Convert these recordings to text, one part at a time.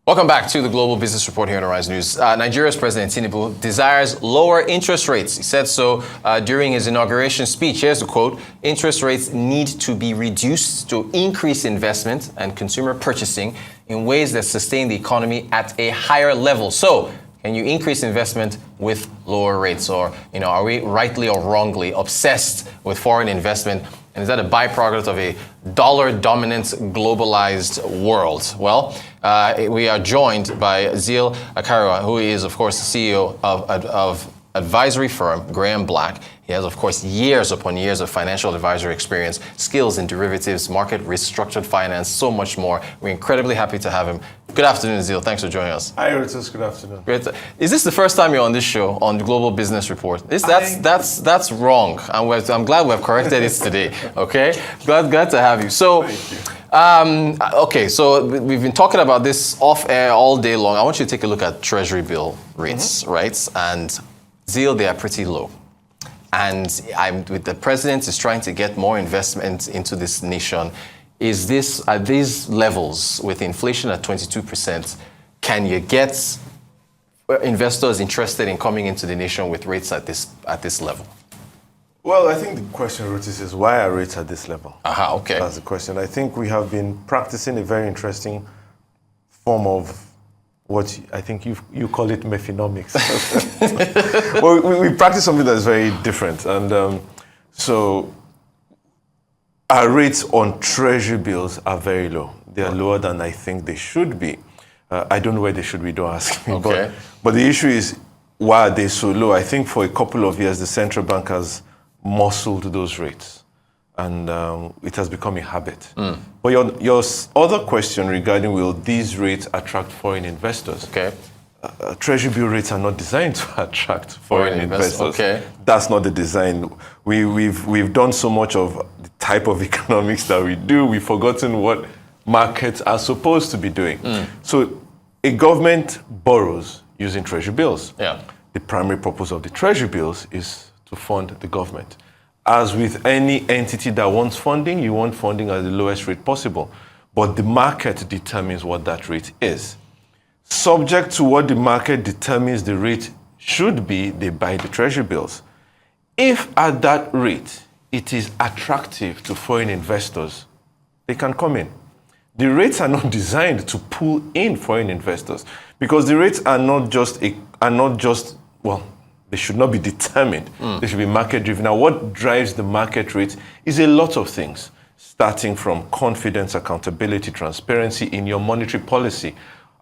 Welcome back to the Global Business Report here on Arise News. Nigeria's President Tinubu desires lower interest rates. He said so during his inauguration speech. Here's the quote: "Interest rates need to be reduced to increase investment and consumer purchasing in ways that sustain the economy at a higher level." So, can you increase investment with lower rates? Or, are we rightly or wrongly obsessed with foreign investment? And is that a byproduct of a dollar-dominant, globalized world? Well, we are joined by Zeal Akaraiwe, who is, of course, the CEO of advisory firm Graeme Blaque. He has, of course, years upon years of financial advisory experience, skills in derivatives, market restructured finance, so much more. We're incredibly happy to have him. Good afternoon, Zeal. Thanks for joining us. Hi, Ritus. Good afternoon. Great. Is this the first time you're on this show, on the Global Business Report? That's wrong. I'm glad we've corrected it today. Okay? Glad to have you. So, Thank you. okay, so we've been talking about this off air all day long. I want you to take a look at Treasury bill rates, right? And Zeal, they are pretty low. And with the president is trying to get more investment into this nation. At these levels, with inflation at 22%, can you get investors interested in coming into the nation with rates at this level? Well, I think the question, Ritus, is why are rates at this level? Aha, okay. That's the question. I think we have been practicing a very interesting form of what I think you call it methonomics. Well, we practice something that's very different. And so our rates on Treasury bills are very low. They are lower than I think they should be. I don't know where they should be, don't ask me. Okay. But the issue is, why are they so low? I think for a couple of years, the central bank has muscled those rates. And it has become a habit. But your other question regarding will these rates attract foreign investors? Okay. Treasury bill rates are not designed to attract foreign investors. Okay. That's not the design. We've done so much of the type of economics that we do. We've forgotten what markets are supposed to be doing. So a government borrows using Treasury bills. Yeah. The primary purpose of the Treasury bills is to fund the government. As with any entity that wants funding, you want funding at the lowest rate possible. But the market determines what that rate is. Subject to what the market determines the rate should be, they buy the Treasury bills. If at that rate it is attractive to foreign investors, they can come in. The rates are not designed to pull in foreign investors because the rates are not just they should not be determined. They should be market-driven. Now, what drives the market rate is a lot of things, starting from confidence, accountability, transparency in your monetary policy.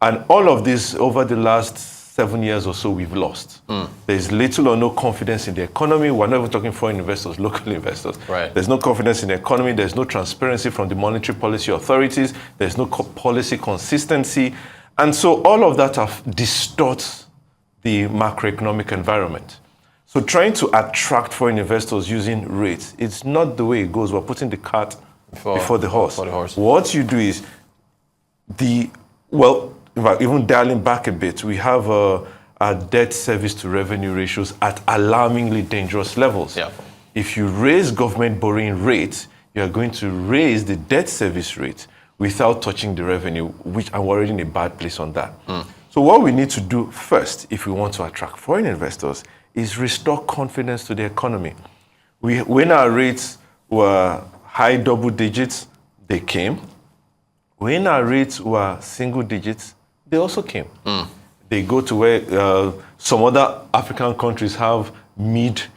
And all of this, over the last 7 years or so, we've lost. There's little or no confidence in the economy. We're not even talking foreign investors, local investors. Right. There's no confidence in the economy. There's no transparency from the monetary policy authorities. There's no policy consistency. And so all of that distorts the macroeconomic environment. So trying to attract foreign investors using rates, it's not the way it goes. We're putting the cart before the horse. What you do is even dialing back a bit, we have our debt service to revenue ratios at alarmingly dangerous levels. Yeah. If you raise government borrowing rates, you are going to raise the debt service rate without touching the revenue, which I'm already in a bad place on that. So what we need to do first, if we want to attract foreign investors, is restore confidence to the economy. When our rates were high double digits, they came. When our rates were single digits, they also came. They go to where some other African countries have mid-20s,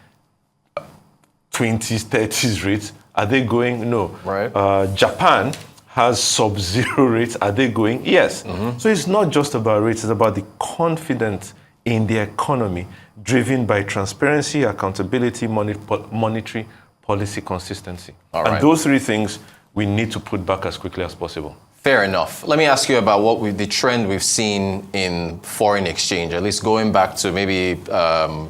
30s rates. Are they going? No. Right. Japan has sub-zero rates. Are they going? Yes. So it's not just about rates, it's about the confidence in the economy driven by transparency, accountability, monetary policy consistency. All right. And those three things we need to put back as quickly as possible. Fair enough. Let me ask you about the trend we've seen in foreign exchange, at least going back to maybe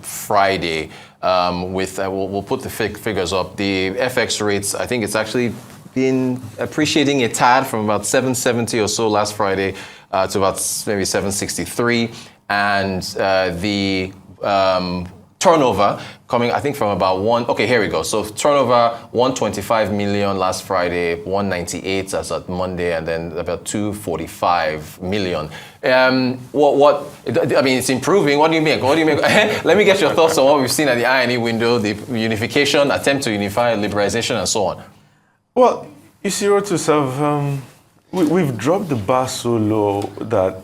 Friday. We'll put the figures up. The FX rates, I think it's actually been appreciating a tad from about 770 or so last Friday to about maybe 763. And the turnover coming, I think, from about okay, here we go. So turnover 125 million last Friday, 198 as at Monday, and then about 245 million. I mean, it's improving. What do you mean? Let me get your thoughts on what we've seen at the I&E window, the unification, attempt to unify, liberalization, and so on. Well, you see, Rotus, we've dropped the bar so low that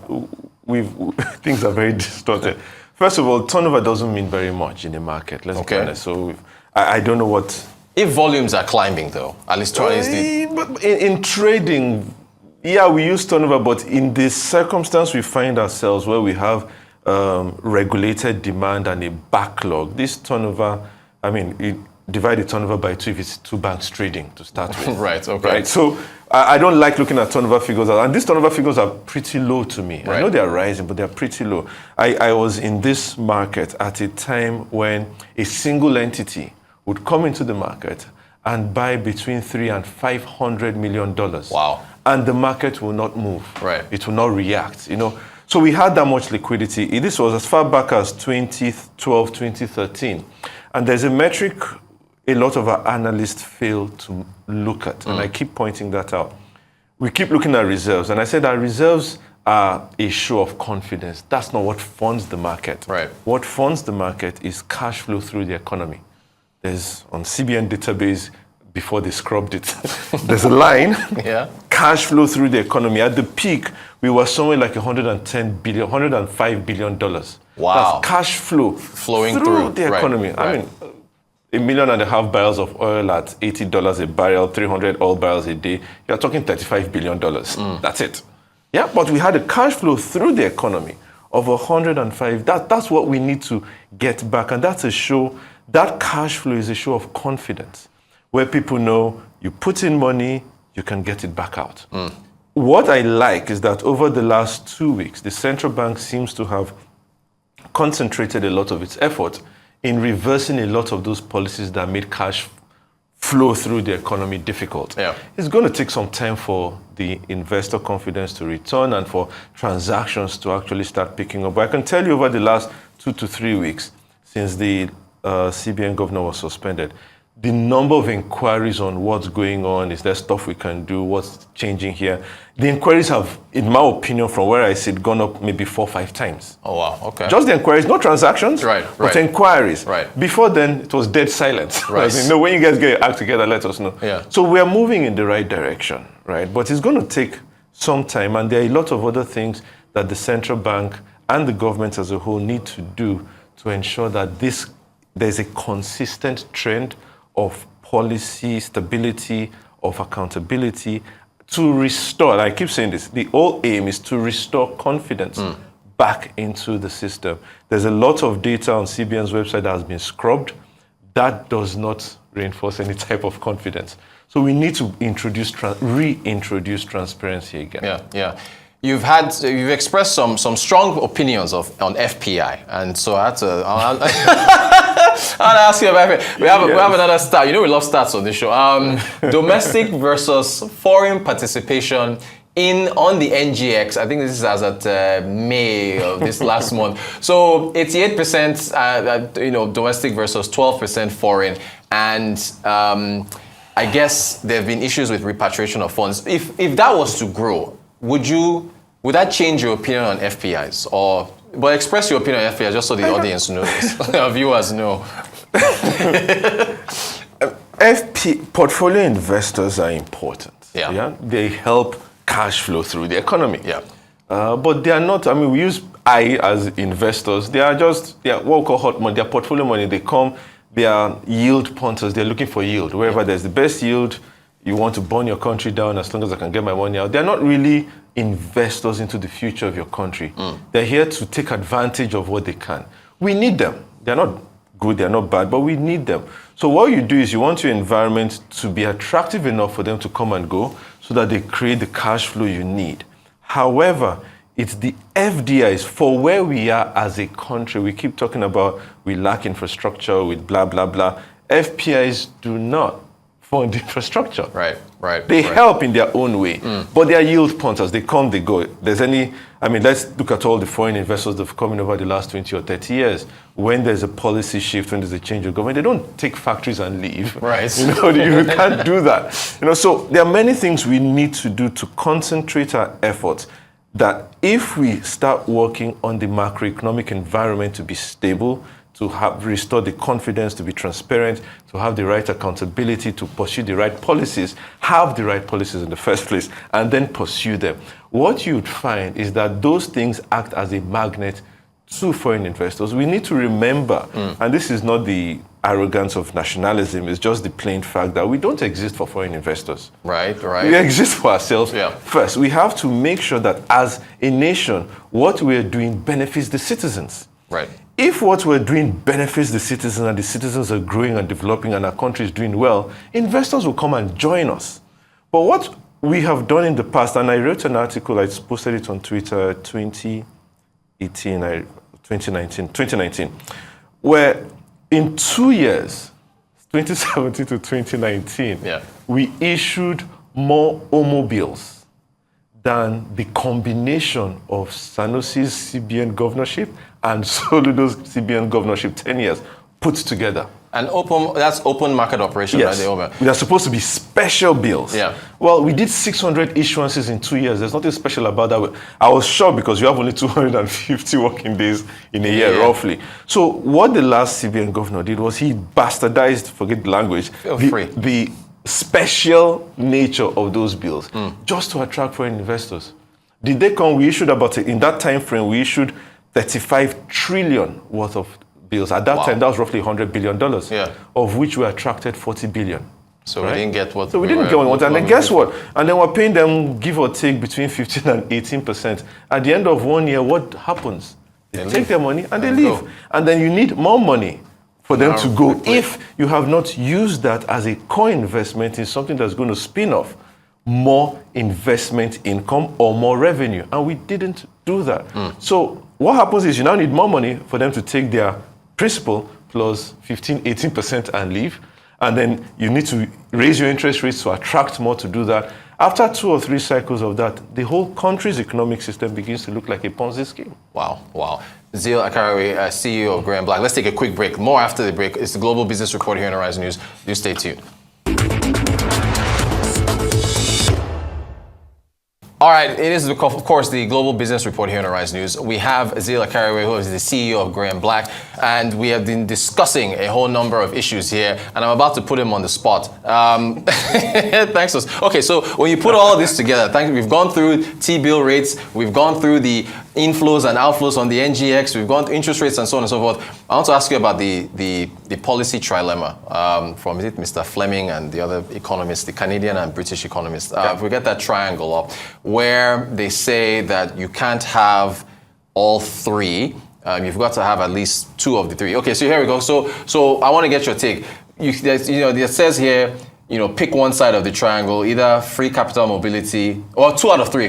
things are very distorted. First of all, turnover doesn't mean very much in the market, let's be honest. So I don't know what... If volumes are climbing, though, at least twice... But in trading, yeah, we use turnover, but in this circumstance we find ourselves where we have regulated demand and a backlog, this turnover, I mean, divide the turnover by 2 if it's 2 banks trading to start with. Right, okay. Right? So I don't like looking at turnover figures, and these turnover figures are pretty low to me. Right. I know they're rising, but they're pretty low. I was in this market at a time when a single entity would come into the market and buy between $300 and $500 million. Wow. And the market will not move. Right. It will not react, you know. So we had that much liquidity. This was as far back as 2012, 2013. And there's a metric a lot of our analysts fail to look at, and I keep pointing that out. We keep looking at reserves, and I said our reserves are a show of confidence. That's not what funds the market. Right. What funds the market is cash flow through the economy. There's, on CBN database, before they scrubbed it, there's a line, cash flow through the economy. At the peak, we were somewhere like $110 billion, $105 billion. Wow. That's cash flow flowing through the economy. Right. I mean, 1.5 million barrels of oil at $80 a barrel, 300 oil barrels a day, you're talking $35 billion. That's it. Yeah, but we had a cash flow through the economy of 105. That's what we need to get back. And that's a show, that cash flow is a show of confidence, where people know you put in money, you can get it back out. What I like is that over the last 2 weeks, the central bank seems to have concentrated a lot of its effort in reversing a lot of those policies that made cash flow through the economy difficult. Yeah. It's going to take some time for the investor confidence to return and for transactions to actually start picking up. But I can tell you over the last 2 to 3 weeks, since the CBN governor was suspended, the number of inquiries on what's going on, is there stuff we can do, what's changing here, the inquiries have, in my opinion, from where I sit, gone up maybe 4 or 5 times. Oh, wow, okay. Just the inquiries, not transactions, but inquiries. Right. Before then, it was dead silence. Right. You know, when you guys get your act together, let us know. Yeah. So we're moving in the right direction, right? But it's going to take some time, and there are a lot of other things that the central bank and the government as a whole need to do to ensure that there's a consistent trend of policy stability, of accountability, to restore, and I keep saying this, the whole aim is to restore confidence back into the system. There's a lot of data on CBN's website that has been scrubbed. That does not reinforce any type of confidence. So we need to reintroduce transparency again. Yeah. You've expressed some strong opinions on FPI, and so I had to. I'll ask you about it. We have another stat. You know we love stats on this show. Domestic versus foreign participation on the NGX. I think this is as at May of this last month. So 88%, domestic versus 12% foreign, and I guess there have been issues with repatriation of funds. If that was to grow, would that change your opinion on FPIs? But express your opinion on FPIs just so the audience knows, our viewers know. Portfolio investors are important. Yeah. They help cash flow through the economy. Yeah. But they are not, we use as investors, they are what we call hot money, they're portfolio money. They come, they are yield punters, they're looking for yield. Wherever there's the best yield, you want to burn your country down as long as I can get my money out. They're not really investors into the future of your country. They're here to take advantage of what they can. We need them. They're not good, they're not bad, but we need them. So what you do is you want your environment to be attractive enough for them to come and go so that they create the cash flow you need. However, it's the FDIs for where we are as a country. We keep talking about we lack infrastructure with blah, blah, blah. FPIs do not. fund infrastructure. Right. They help in their own way, but they are yield punters. They come, they go. Let's look at all the foreign investors that have come in over the last 20 or 30 years. When there's a policy shift, when there's a change of government, they don't take factories and leave. Right. You can't do that. So there are many things we need to do to concentrate our efforts, that if we start working on the macroeconomic environment to be stable, to restore the confidence, to be transparent, to have the right accountability, to pursue the right policies, have the right policies in the first place, and then pursue them. What you'd find is that those things act as a magnet to foreign investors. We need to remember, and this is not the arrogance of nationalism, it's just the plain fact that we don't exist for foreign investors. Right. We exist for ourselves first. We have to make sure that as a nation, what we're doing benefits the citizens. Right. If what we're doing benefits the citizens and the citizens are growing and developing and our country is doing well, investors will come and join us. But what we have done in the past, and I wrote an article, I posted it on Twitter 2019, where in 2 years, 2017 to 2019, we issued more automobiles than the combination of Sanusi's CBN governorship and Soludo's CBN governorship 10 years put together. And that's open market operation, yes. Right? They are supposed to be special bills. Yeah. Well, we did 600 issuances in 2 years. There's nothing special about that. I was shocked because you have only 250 working days in a year, roughly. So what the last CBN governor did was he bastardized, forget the language, the special nature of those bills just to attract foreign investors. Did they come? We issued in that time frame, we issued 35 trillion worth of bills. At that time, that was roughly $100 billion, of which we attracted 40 billion. So we didn't get what we wanted. And then guess what? And then we're paying them, give or take, between 15 and 18%. At the end of 1 year, what happens? They take their money and they leave. And then you need more money for them to go if you have not used that as a core investment in something that's going to spin off more investment income or more revenue. And we didn't do that. So what happens is you now need more money for them to take their principal plus 15, 18% and leave. And then you need to raise your interest rates to attract more to do that. After 2 or 3 cycles of that, the whole country's economic system begins to look like a Ponzi scheme. Wow. Zeal Akaraiwe, CEO of Graeme Blaque. Let's take a quick break. More after the break. It's the Global Business Report here on Horizon News. Do stay tuned. All right, it is, of course, the Global Business Report here on Horizon News. We have Zeal Akaraiwe, who is the CEO of Graeme Blaque, and we have been discussing a whole number of issues here, and I'm about to put him on the spot. Thanks. Okay, so when you put all of this together, we've gone through T-bill rates, we've gone through the inflows and outflows on the NGX, we've gone through interest rates and so on and so forth. I want to ask you about the policy trilemma from Mr. Fleming and the other economists, the Canadian and British economists. If we get that triangle up, where they say that you can't have all three, you've got to have at least 2 of the 3. Okay, so here we go. So I want to get your take. It says here, pick one side of the triangle, either free capital mobility, or 2 out of 3,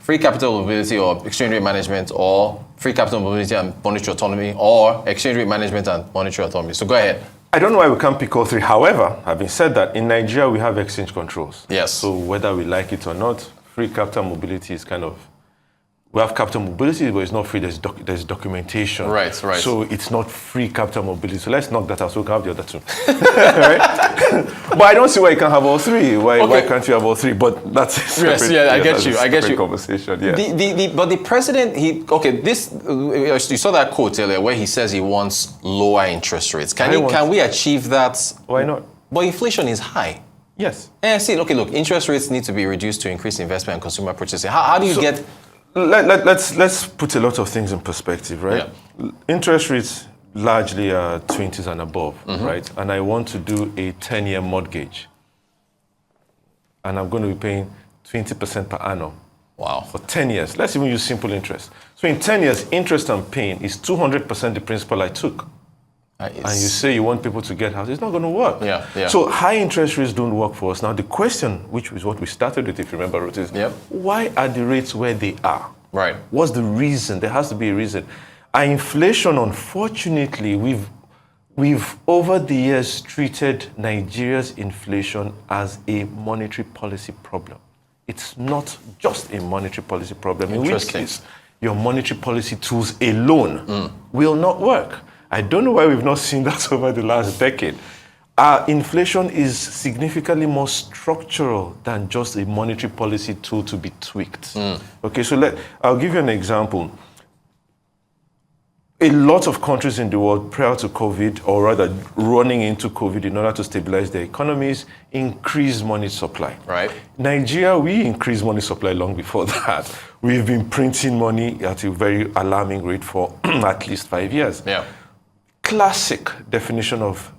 free capital mobility or exchange rate management, or free capital mobility and monetary autonomy, or exchange rate management and monetary autonomy. So go ahead. I don't know why we can't pick all 3. However, having said that, in Nigeria, we have exchange controls. Yes. So whether we like it or not, free capital mobility is we have capital mobility, but it's not free. There's documentation. Right. So it's not free capital mobility. So let's knock that out so we can have the other 2. Right? But I don't see why you can't have all 3. Why can't you have all 3? But that's a separate, I get you. Conversation. Yeah. But the president, you saw that quote earlier where he says he wants lower interest rates. Can we achieve that? Why not? But inflation is high. Yes. Look, interest rates need to be reduced to increase investment and consumer purchasing. How do you get? Let's put a lot of things in perspective, right? Yeah. Interest rates largely are 20s and above, right? And I want to do a 10-year mortgage. And I'm going to be paying 20% per annum. Wow. For 10 years. Let's even use simple interest. So in 10 years, interest I'm paying is 200% the principal I took. And you say you want people to get houses, it's not going to work. Yeah. So high interest rates don't work for us. Now the question, which is what we started with, if you remember, Ruth, is why are the rates where they are? Right. What's the reason? There has to be a reason. Our inflation, unfortunately, we've over the years treated Nigeria's inflation as a monetary policy problem. It's not just a monetary policy problem, in which case your monetary policy tools alone will not work. I don't know why we've not seen that over the last decade. Our inflation is significantly more structural than just a monetary policy tool to be tweaked. Okay, so I'll give you an example. A lot of countries in the world prior to COVID, or rather running into COVID in order to stabilize their economies, increased money supply. Right. Nigeria, we increased money supply long before that. We've been printing money at a very alarming rate for at least 5 years. Yeah. Classic definition of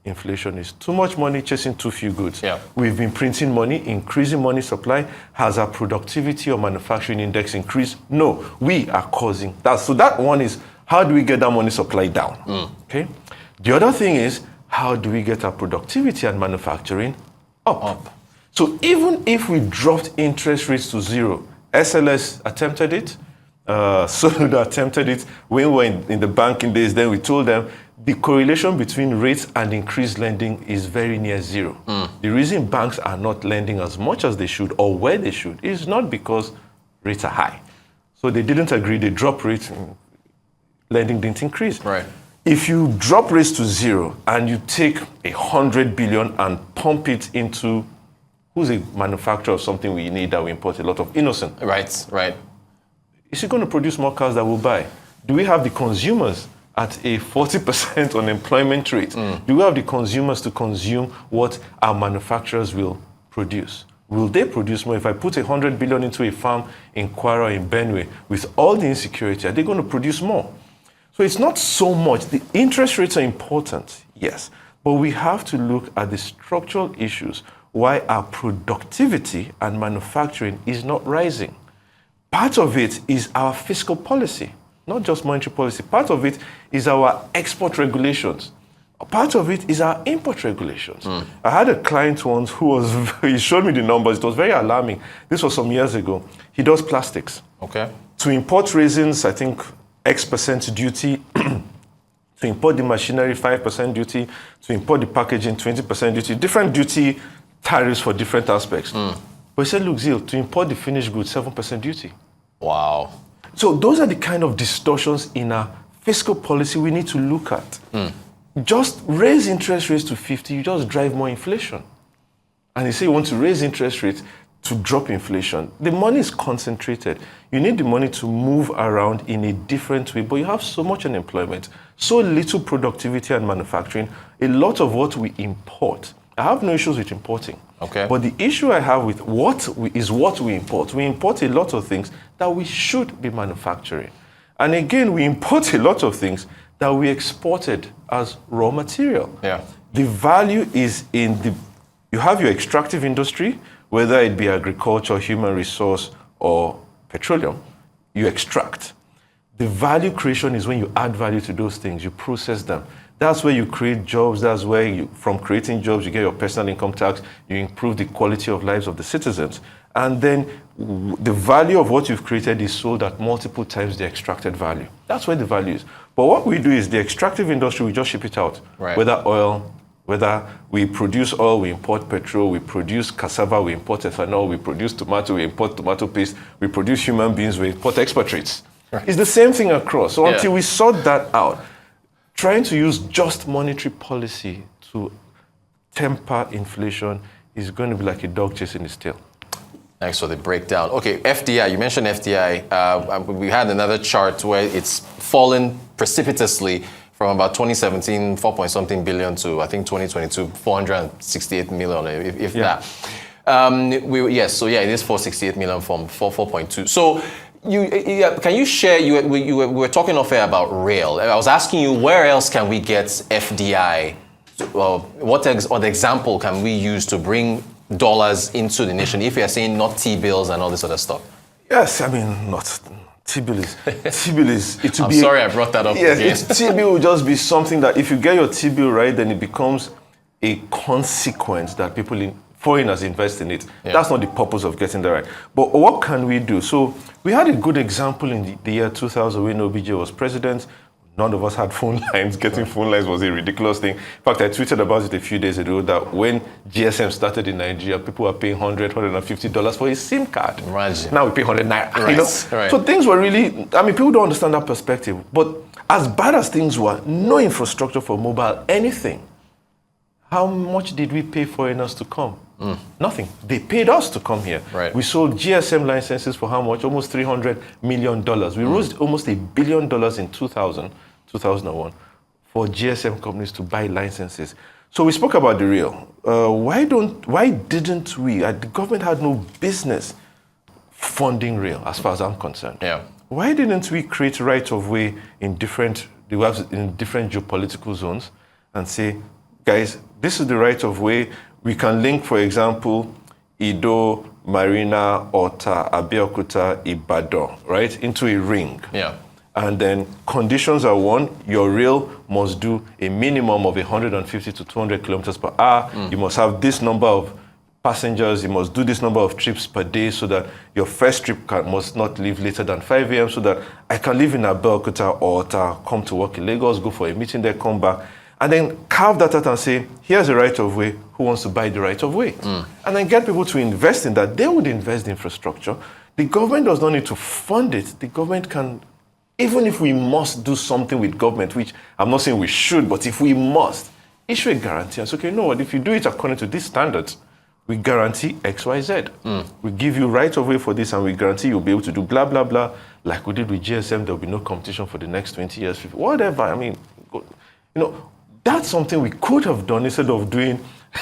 inflation is too much money chasing too few goods. Yeah. We've been printing money, increasing money supply. Has our productivity or manufacturing index increased? No, we are causing that. So that one is, how do we get that money supply down? Okay. The other thing is, how do we get our productivity and manufacturing up? So even if we dropped interest rates to zero, SLS attempted it, Soludo attempted it. When we were in the banking days, then we told them the correlation between rates and increased lending is very near zero. The reason banks are not lending as much as they should or where they should is not because rates are high. So they didn't agree, they dropped rates, lending didn't increase. Right. If you drop rates to zero and you take 100 billion and pump it into, who's a manufacturer of something we need that we import a lot of? Innocent. Right. Is it going to produce more cars that we'll buy? Do we have the consumers at a 40% unemployment rate? Do we have the consumers to consume what our manufacturers will produce? Will they produce more? If I put 100 billion into a farm in Kwara or in Benue with all the insecurity, are they going to produce more? So it's not so much. The interest rates are important, yes, but we have to look at the structural issues why our productivity and manufacturing is not rising. Part of it is our fiscal policy, not just monetary policy. Part of it is our export regulations. Part of it is our import regulations. I had a client once who he showed me the numbers. It was very alarming. This was some years ago. He does plastics. Okay. To import resins, I think X% duty. To import the machinery, 5% duty. To import the packaging, 20% duty. Different duty tariffs for different aspects. But he said, look, Zeal, to import the finished goods, 7% duty. Wow. So those are the kind of distortions in our fiscal policy we need to look at. Just raise interest rates to 50, you just drive more inflation. And you say you want to raise interest rates to drop inflation. The money is concentrated. You need the money to move around in a different way, but you have so much unemployment, so little productivity and manufacturing. A lot of what we import, I have no issues with importing. Okay. But the issue I have with what we import. We import a lot of things that we should be manufacturing. And again, we import a lot of things that we exported as raw material. Yeah. The value is you have your extractive industry, whether it be agriculture, human resource, or petroleum, you extract. The value creation is when you add value to those things, you process them. That's where you create jobs. That's where from creating jobs, you get your personal income tax, you improve the quality of lives of the citizens. And then the value of what you've created is sold at multiple times the extracted value. That's where the value is. But what we do is the extractive industry, we just ship it out. Right. Whether oil, whether we produce oil, we import petrol, we produce cassava, we import ethanol, we produce tomato, we import tomato paste, we produce human beings, we import expatriates. Right. It's the same thing across. So until we sort that out, trying to use just monetary policy to temper inflation is going to be like a dog chasing its tail. Thanks for the breakdown. Okay, FDI, you mentioned FDI. We had another chart where it's fallen precipitously from about 2017, 4-point-something billion to, I think, 2022, 468 million, if that. It is 468 million from 4.2. So, can you share, we were talking off air about rail. I was asking you, where else can we get FDI? What example can we use to bring dollars into the nation, if you're saying not T-bills and all this other stuff? Yes, I mean, not T-bills. T-bills, it will I'm be... sorry I brought that up again. T-bill will just be something that if you get your T-bill right, then it becomes a consequence that foreigners invest in it. Yeah. That's not the purpose of getting that right. But what can we do? So we had a good example in the year 2000 when OBJ was president. None of us had phone lines. Getting phone lines was a ridiculous thing. In fact, I tweeted about it a few days ago that when GSM started in Nigeria, people were paying $100, $150 for a SIM card. Imagine. Now we pay 100 naira. Right. You know? Right. So things were really, I mean, people don't understand that perspective. But as bad as things were, no infrastructure for mobile, anything. How much did we pay foreigners to come? Nothing. They paid us to come here. Right. We sold GSM licenses for how much? Almost $300 million. We raised almost $1 billion in 2001 for GSM companies to buy licenses. So we spoke about the real. Why didn't we? The government had no business funding rail, as far as I'm concerned. Yeah. Why didn't we create right of way in different geopolitical zones and say, guys, this is the right of way. We can link, for example, Ido, Marina, Ota, Abeokuta, Ibadan, right, into a ring. Yeah. And then conditions are one, your rail must do a minimum of 150 to 200 kilometers per hour. You must have this number of passengers. You must do this number of trips per day so that your first trip must not leave later than 5 a.m. so that I can live in Abeokuta or Ota, come to work in Lagos, go for a meeting there, come back. And then carve that out and say, here's the right of way, who wants to buy the right of way? And then get people to invest in that. They would invest in infrastructure. The government does not need to fund it. The government can, even if we must do something with government, which I'm not saying we should, but if we must, issue a guarantee and say, okay, you know what, if you do it according to these standards, we guarantee X, Y, Z. We give you right of way for this and we guarantee you'll be able to do blah, blah, blah. Like we did with GSM, there'll be no competition for the next 20 years, 50, whatever. I mean, you know, that's something we could have done instead of doing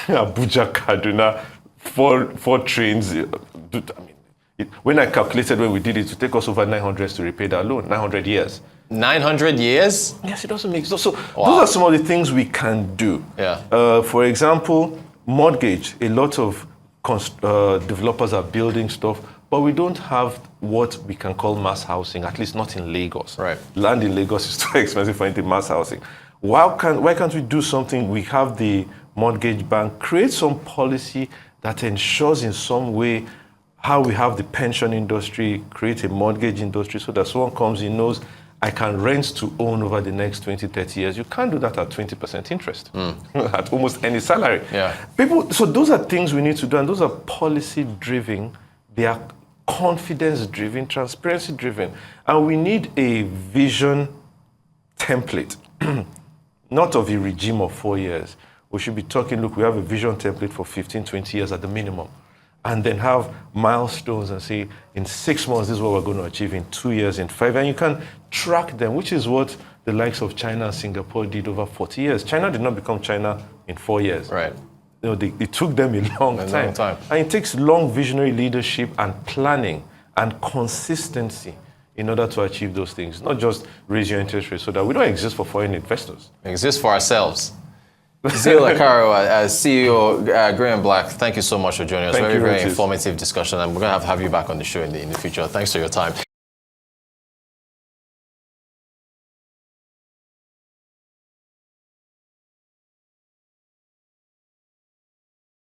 Abuja, Kaduna, four trains. I mean, when I calculated when we did it, it would take us over 900 to repay that loan, 900 years. 900 years? Yes, it doesn't make sense. So those are some of the things we can do. Yeah. For example, mortgage. A lot of developers are building stuff, but we don't have what we can call mass housing, at least not in Lagos. Right. Land in Lagos is too expensive for anything mass housing. Why can't we do something? We have the mortgage bank, create some policy that ensures in some way how we have the pension industry, create a mortgage industry so that someone comes in, knows I can rent to own over the next 20, 30 years. You can't do that at 20% interest, at almost any salary. Yeah. So those are things we need to do, and those are policy-driven, they are confidence-driven, transparency-driven, and we need a vision template. Not of a regime of 4 years. We should be talking, look, we have a vision template for 15, 20 years at the minimum. And then have milestones and say, in 6 months, this is what we're going to achieve, in 2 years, in 5. And you can track them, which is what the likes of China and Singapore did over 40 years. China did not become China in 4 years. Right. You know, it took them a long time. And it takes long visionary leadership and planning and consistency in order to achieve those things, not just raise your interest rate so that we don't exist for foreign investors. We exist for ourselves. Zeal Akaraiwe, as CEO, Graeme Blaque, thank you so much for joining us. Very informative discussion, and we're going to have you back on the show in the future. Thanks for your time.